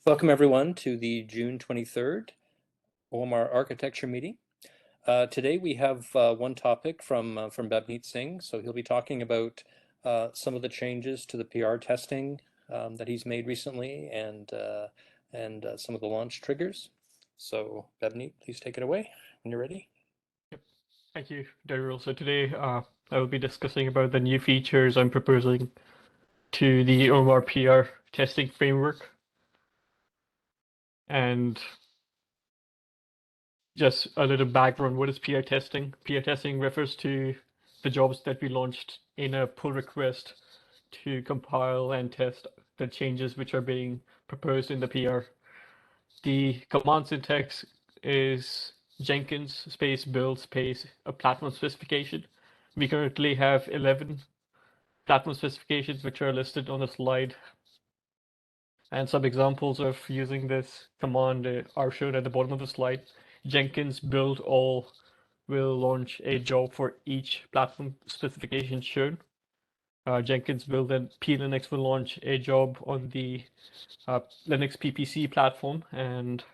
Welcome everyone to the June 23rd OMR architecture meeting. Today we have one topic from Babneet Singh. So he'll be talking about some of the changes to the PR testing that he's made recently and some of the launch triggers. So Babneet, please take it away when you're ready. Thank you, Daryl. So today I will be discussing about the new features I'm proposing to the OMR PR testing framework. And just a little background, what is PR testing? PR testing refers to the jobs that we launched in a pull request to compile and test the changes which are being proposed in the PR. The command syntax is Jenkins space build space a platform specification. We currently have 11 platform specifications which are listed on the slide. And some examples of using this command are shown at the bottom of the slide. Jenkins build all will launch a job for each platform specification shown. Jenkins build and plinux will launch a job on the Linux PPC platform, and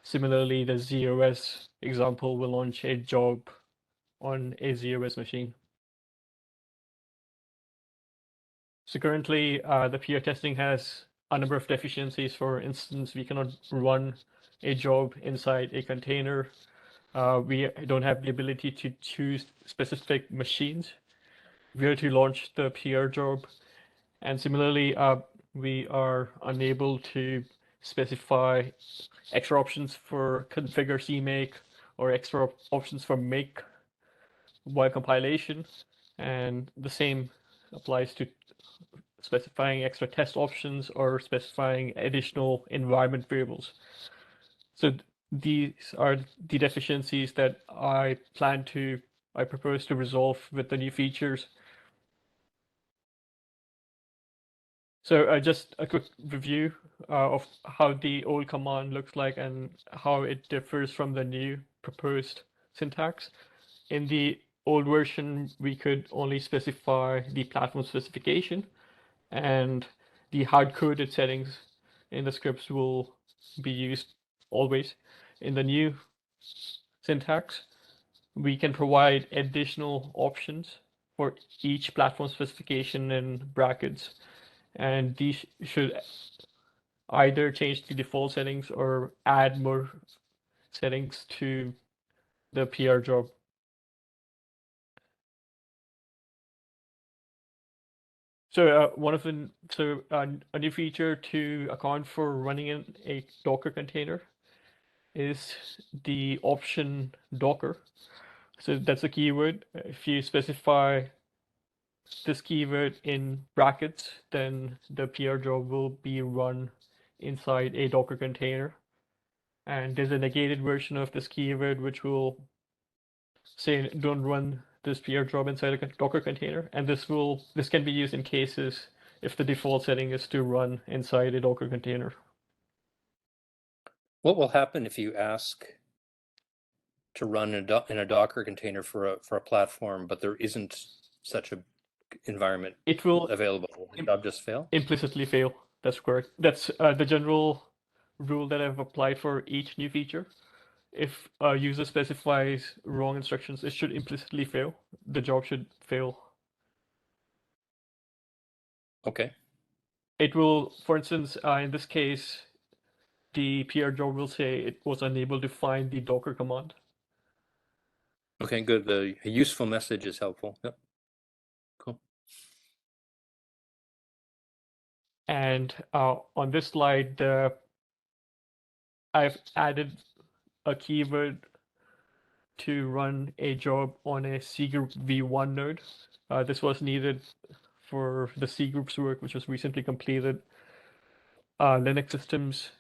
similarly the ZOS example will launch a job on a ZOS machine. So currently the PR testing has a number of deficiencies. For instance, we cannot run a job inside a container. We don't have the ability to choose specific machines where to launch the PR job. And similarly, we are unable to specify extra options for configure CMake or extra options for make while compilation. And the same applies to specifying extra test options or specifying additional environment variables. So these are the deficiencies that I propose to resolve with the new features. So just a quick review of how the old command looks like and how it differs from the new proposed syntax. In the old version, we could only specify the platform specification, and the hard-coded settings in the scripts will be used always. In the new syntax, we can provide additional options for each platform specification in brackets, and these should either change the default settings or add more settings to the PR job. So a new feature to account for running in a Docker container is the option Docker. So that's a keyword. If you specify this keyword in brackets, then the PR job will be run inside a Docker container. And there's a negated version of this keyword which will say don't run this PR job inside a Docker container, and this can be used in cases if the default setting is to run inside a Docker container. What will happen if you ask to run in a Docker container for a platform, but there isn't such a environment It will available? Will the job just fail? implicitly fail. That's correct. That's the general rule that I've applied for each new feature. If a user specifies wrong instructions, it should implicitly fail. The job should fail. Okay. It will, for instance, in this case, the PR job will say it was unable to find the Docker command. Okay, good. A useful message is helpful. Yep. Cool. And on this slide, I've added a keyword to run a job on a cgroup v1 node. This was needed for the cgroups work, which was recently completed. Linux systems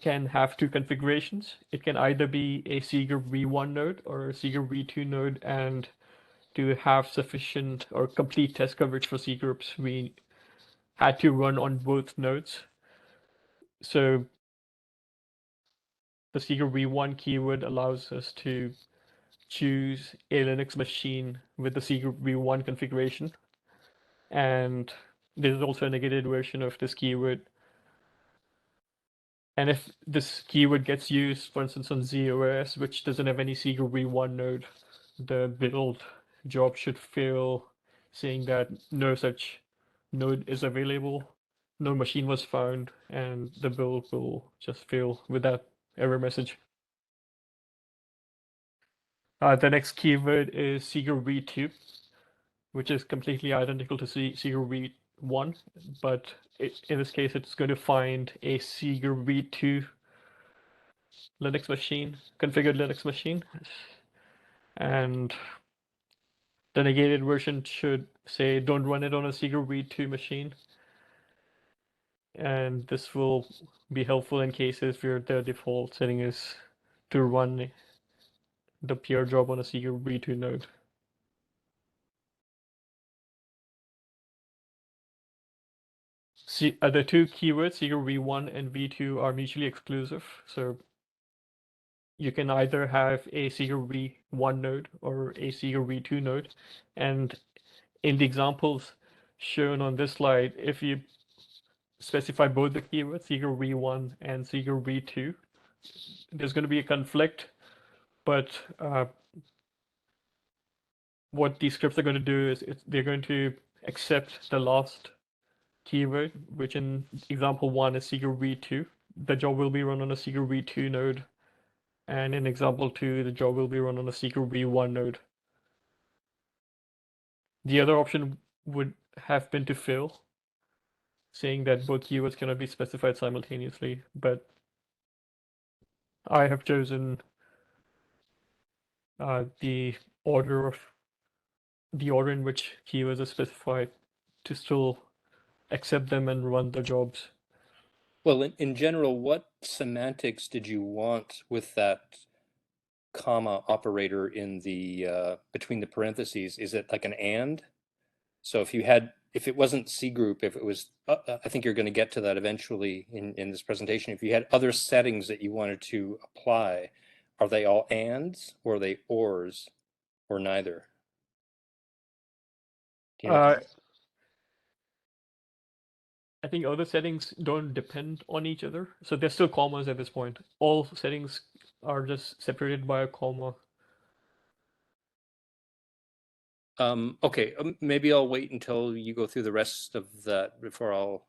can have two configurations. It can either be a cgroup v1 node or a cgroup v2 node, and to have sufficient or complete test coverage for cgroups, we had to run on both nodes. So the cgroup v1 keyword allows us to choose a Linux machine with the cgroup v1 configuration. And there's also a negated version of this keyword And if this keyword gets used, for instance, on ZOS, which doesn't have any secret v1 node, the build job should fail, saying that no such node is available, no machine was found, and the build will just fail with that error message. The next keyword is secret v2, which is completely identical to secret v1, but in this case, it's going to find a secret v2 Linux machine, configured Linux machine, and the negated version should say don't run it on a secret v2 machine, and this will be helpful in cases where the default setting is to run the PR job on a secret v2 node. The two keywords, secret v1 and v2, are mutually exclusive, so you can either have a secret v1 node or a secret v2 node, and in the examples shown on this slide, if you specify both the keywords, secret v1 and secret v2, there's going to be a conflict, but what these scripts are going to do is they're going to accept the last keyword, which in example 1 is secret v2. The job will be run on a secret v2 node, and in example 2, the job will be run on a secret v1 node. The other option would have been to fail, saying that both keywords cannot be specified simultaneously, but I have chosen the order in which keywords are specified to still accept them and run the jobs. Well, in general, what semantics did you want with that comma operator in the between the parentheses? Is it like an and? So if it wasn't C group, if it was, I think you're going to get to that eventually in this presentation. If you had other settings that you wanted to apply, are they all ands or are they ors or neither? Do you know? I think other settings don't depend on each other, so they're still commas at this point. All settings are just separated by a comma. Okay, maybe I'll wait until you go through the rest of that before I'll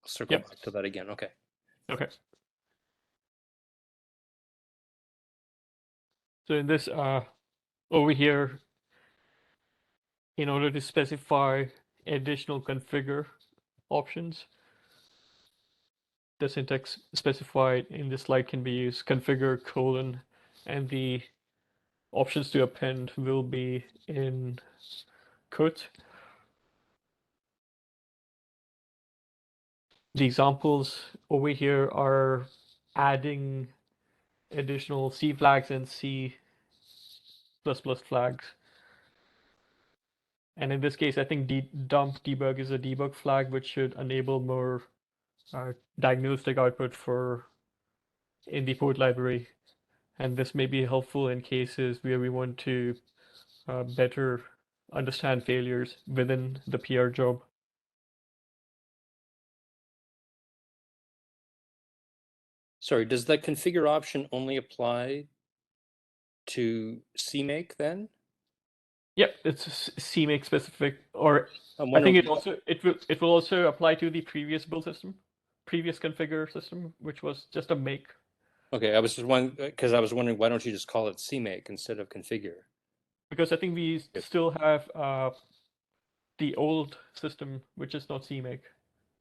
circle Yep. back to that again. Okay. Okay. So in this, over here, in order to specify additional configure options, the syntax specified in this slide can be used configure colon, and the options to append will be in quotes. The examples over here are adding additional C flags and C++ flags. And in this case, I think dump debug is a debug flag, which should enable more diagnostic output for in the port library. And this may be helpful in cases where we want to better understand failures within the PR job. Sorry, does that configure option only apply to CMake then? Yep, it's CMake specific, or I'm I think wondering. it will also apply to the previous build system, previous configure system, which was just a make. Okay, I was just wondering because I was wondering why don't you just call it CMake instead of configure? Because I think we Good. still have the old system, which is not CMake.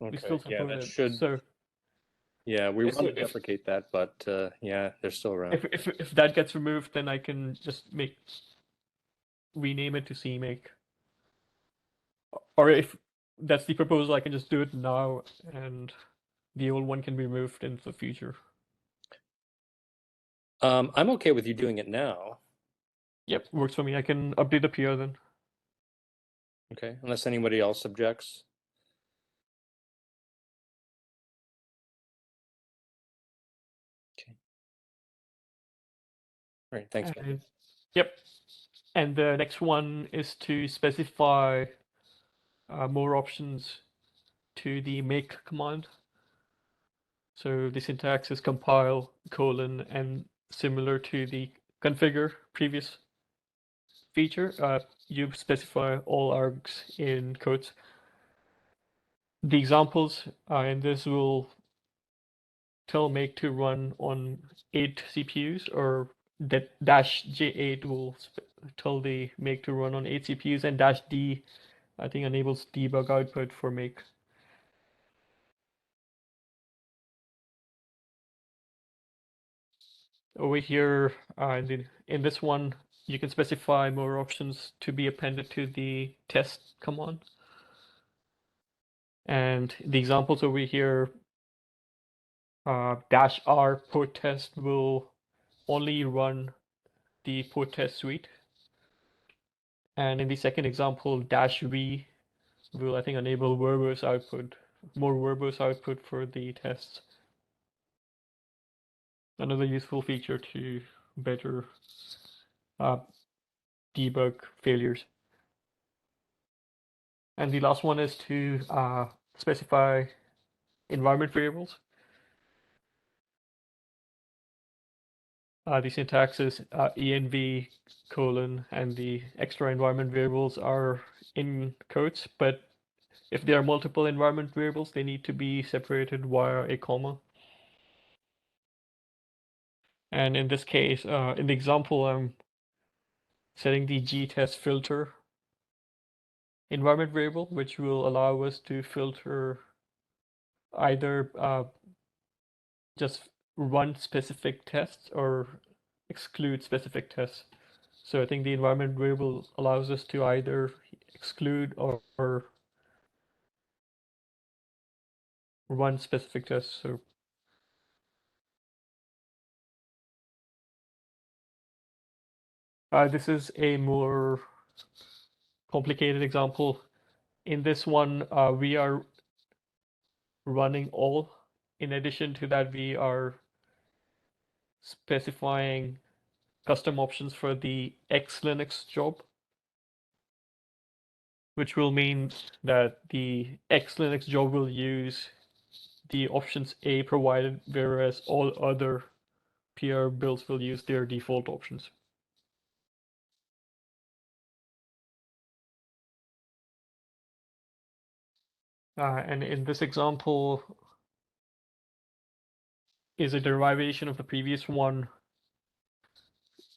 We Okay, still yeah, support that it. should. So Yeah, we so want to deprecate that, but yeah, they're still around. if that gets removed, then I can just rename it to CMake. Or if that's the proposal, I can just do it now, and the old one can be removed in the future. I'm okay with you doing it now. Yep, works for me. I can update the PR then. Okay, unless anybody else objects. Okay. All right, thanks, Ben. And yep. And the next one is to specify more options to the make command. So the syntax is compile, colon, and similar to the configure previous feature, you specify all args in quotes. The examples in this will tell make to run on 8 CPUs, or that dash J8 will tell the make to run on 8 CPUs, and dash D I think enables debug output for make. Over here, in this one, you can specify more options to be appended to the test command. And the examples over here, dash R port test will only run the port test suite. And in the second example, dash V will, I think, enable verbose output, more verbose output for the tests. Another useful feature to better debug failures. And the last one is to specify environment variables. The syntax is env colon, and the extra environment variables are in quotes, but if there are multiple environment variables, they need to be separated via a comma. And in this case, in the example, I'm setting the gtest filter environment variable, which will allow us to filter either just run specific tests or exclude specific tests. So I think the environment variable allows us to either exclude or run specific tests. So this is a more complicated example. In this one, we are running all. In addition to that, we are specifying custom options for the X Linux job, which will mean that the X Linux job will use the options A provided, whereas all other PR builds will use their default options. And in this example is a derivation of the previous one.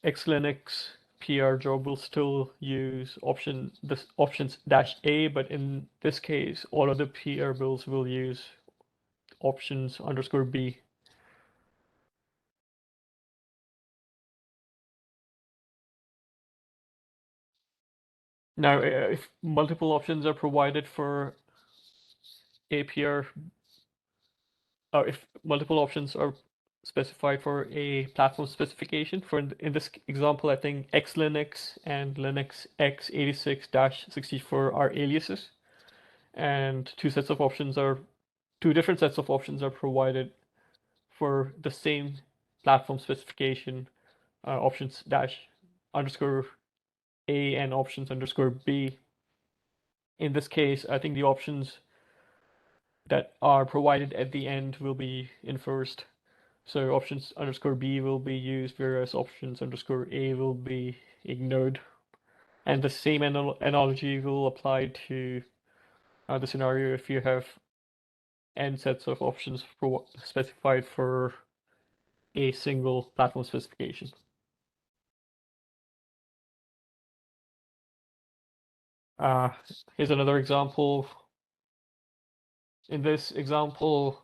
X Linux PR job will still use options dash A, but in this case, all other PR builds will use options underscore B. Now, if multiple options are provided for a PR, or if multiple options are specified for a platform specification, for in this example, I think X Linux and Linux x86-64 are aliases, and two different sets of options are provided for the same platform specification, options dash underscore A and options underscore B. In this case, I think the options that are provided at the end will be in first. So options underscore B will be used, whereas options underscore A will be ignored. And the same analogy will apply to the scenario if you have n sets of options specified for a single platform specification. Here's another example. In this example,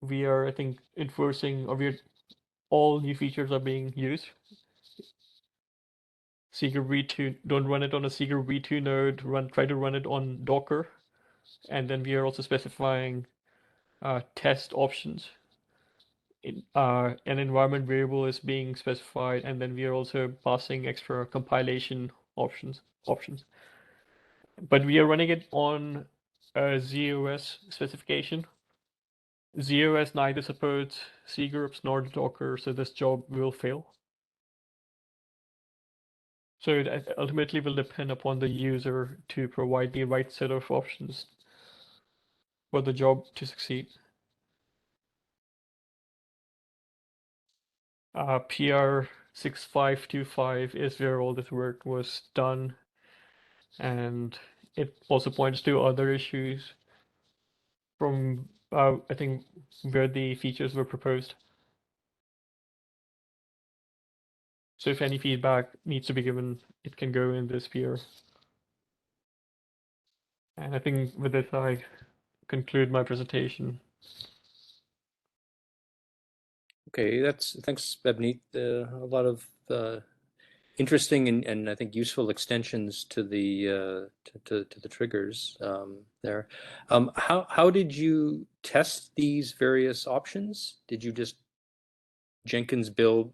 we are, I think, enforcing, or all new features are being used. Secret v2, don't run it on a secret v2 node, try to run it on Docker. And then we are also specifying test options. An environment variable is being specified, and then we are also passing extra compilation options. But we are running it on a ZOS specification. ZOS neither supports cgroups nor Docker, so this job will fail. So it ultimately will depend upon the user to provide the right set of options for the job to succeed. PR 6525 is where all this work was done, and it also points to other issues from I think where the features were proposed. So if any feedback needs to be given, it can go in this PR. And I think with this, I conclude my presentation. Okay, thanks, Bebneet. A lot of interesting and I think useful extensions to the to the triggers there. How did you test these various options? Did you just Jenkins build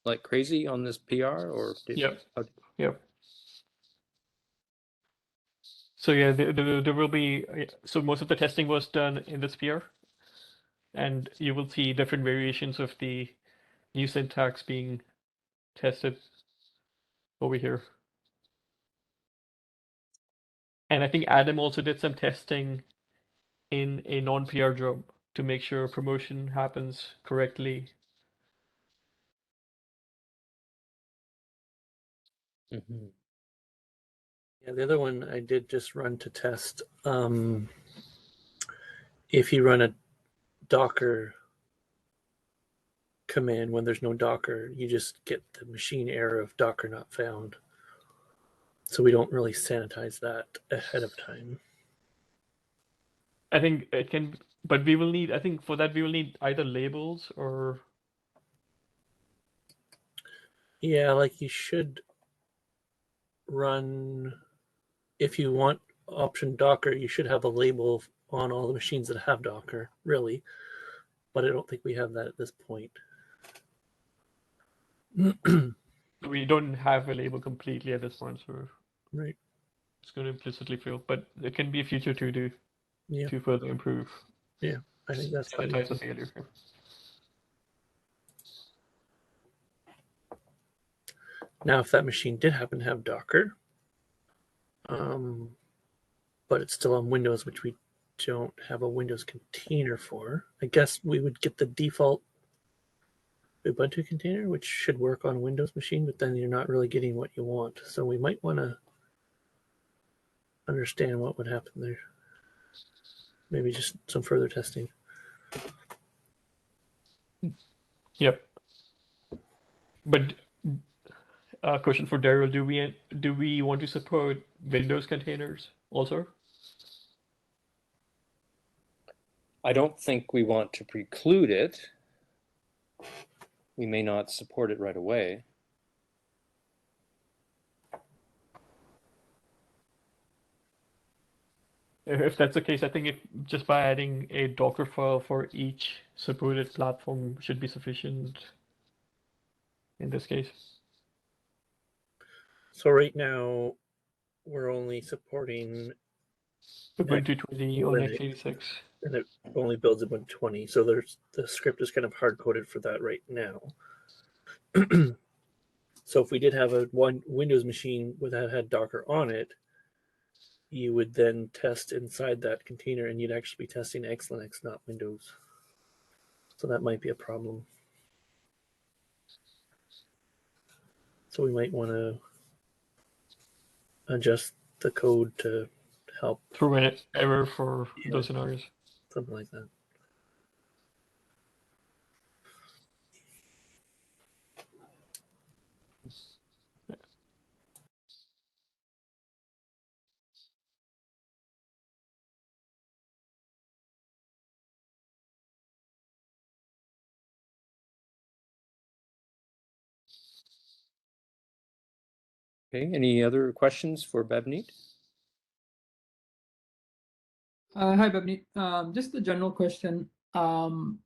like crazy on this PR, or Yep. Yep. So yeah, there will be, so most of the testing was done in this PR, and you will see different variations of the new syntax being tested over here. And I think Adam also did some testing in a non-PR job to make sure promotion happens correctly. Mhm. Yeah, the other one I did just run to test. If you run a Docker command when there's no Docker, you just get the machine error of Docker not found. So we don't really sanitize that ahead of time. I think it can, but we will need, I think for that we will need either labels or. Yeah, like you should run, if you want option Docker, you should have a label on all the machines that have Docker, really. But I don't think we have that at this point. We don't have a label completely at this point, so Right. it's going to implicitly fail. But there can be a feature to do Yeah. to further improve. Yeah, I think that's fine. Sanitize the failure. Now, if that machine did happen to have Docker, but it's still on Windows, which we don't have a Windows container for, I guess we would get the default Ubuntu container, which should work on a Windows machine, but then you're not really getting what you want. So we might want to understand what would happen there. Maybe just some further testing. Yep. But question for Daryl: do we want to support Windows containers also? I don't think we want to preclude it. We may not support it right away. If that's the case, I think if just by adding a Docker file for each supported platform should be sufficient in this case. So right now, we're only supporting Ubuntu 20 on Linux. x86. And it only builds Ubuntu 20. So the script is kind of hard coded for that right now. So if we did have a one Windows machine that had Docker on it, you would then test inside that container, and you'd actually be testing X Linux, not Windows. So that might be a problem. So we might want to adjust the code to help. Throw an error for those scenarios. Something like that. Okay, any other questions for Bebneet? Hi, Bebni. Just a general question. To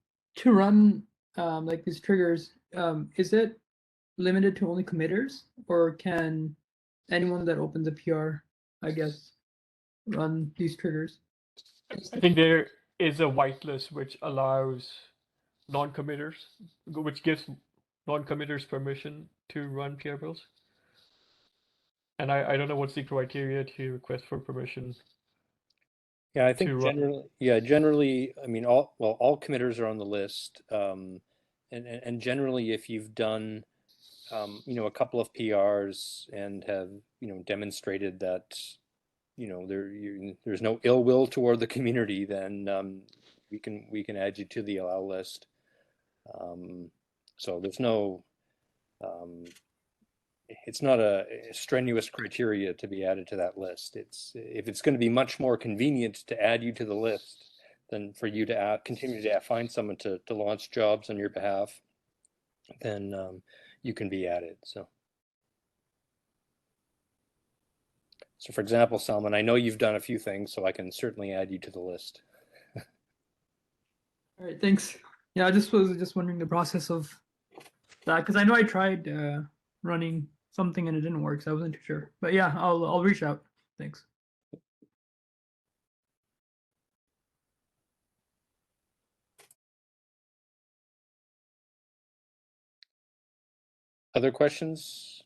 run like these triggers, is it limited to only committers, or can anyone that opens a PR, I guess, run these triggers? I think there is a whitelist which allows non-committers, which gives non-committers permission to run PR builds. And I don't know what's the criteria to request for permission. Yeah, I think to generally, I mean, all committers are on the list. and generally, if you've done a couple of PRs and have demonstrated that there's no ill will toward the community, then we can add you to the allow list. So there's no it's not a strenuous criteria to be added to that list. If it's going to be much more convenient to add you to the list than for you to continue to find someone to launch jobs on your behalf, then you can be added. So for example, Salman, I know you've done a few things, so I can certainly add you to the list. All right, thanks. Yeah, I was just wondering the process of that, because I know I tried running something and it didn't work, so I wasn't too sure. But yeah, I'll reach out. Thanks. Other questions?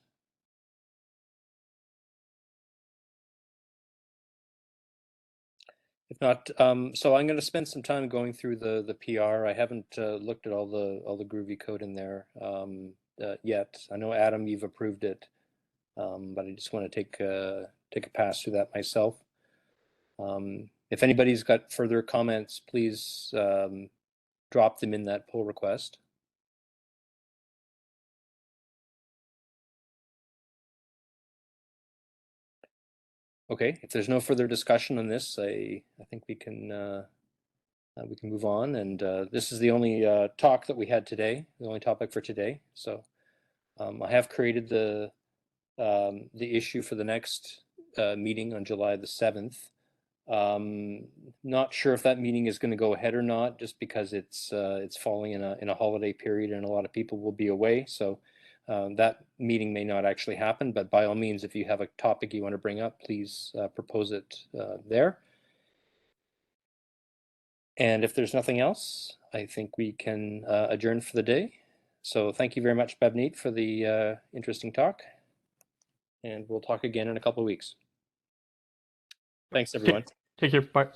If not, so I'm going to spend some time going through the PR. I haven't looked at all the Groovy code in there yet. I know, Adam, you've approved it, but I just want to take a pass through that myself. If anybody's got further comments, please drop them in that pull request. Okay, if there's no further discussion on this, I think we can move on. And this is the only talk that we had today, the only topic for today. So I have created the issue for the next meeting on July the 7th. Not sure if that meeting is going to go ahead or not, just because it's falling in a holiday period and a lot of people will be away. So that meeting may not actually happen, but by all means, if you have a topic you want to bring up, please propose it there. And if there's nothing else, I think we can adjourn for the day. So thank you very much, Bhavneet, for the interesting talk. And we'll talk again in a couple of weeks. Thanks, everyone. Take care. Bye.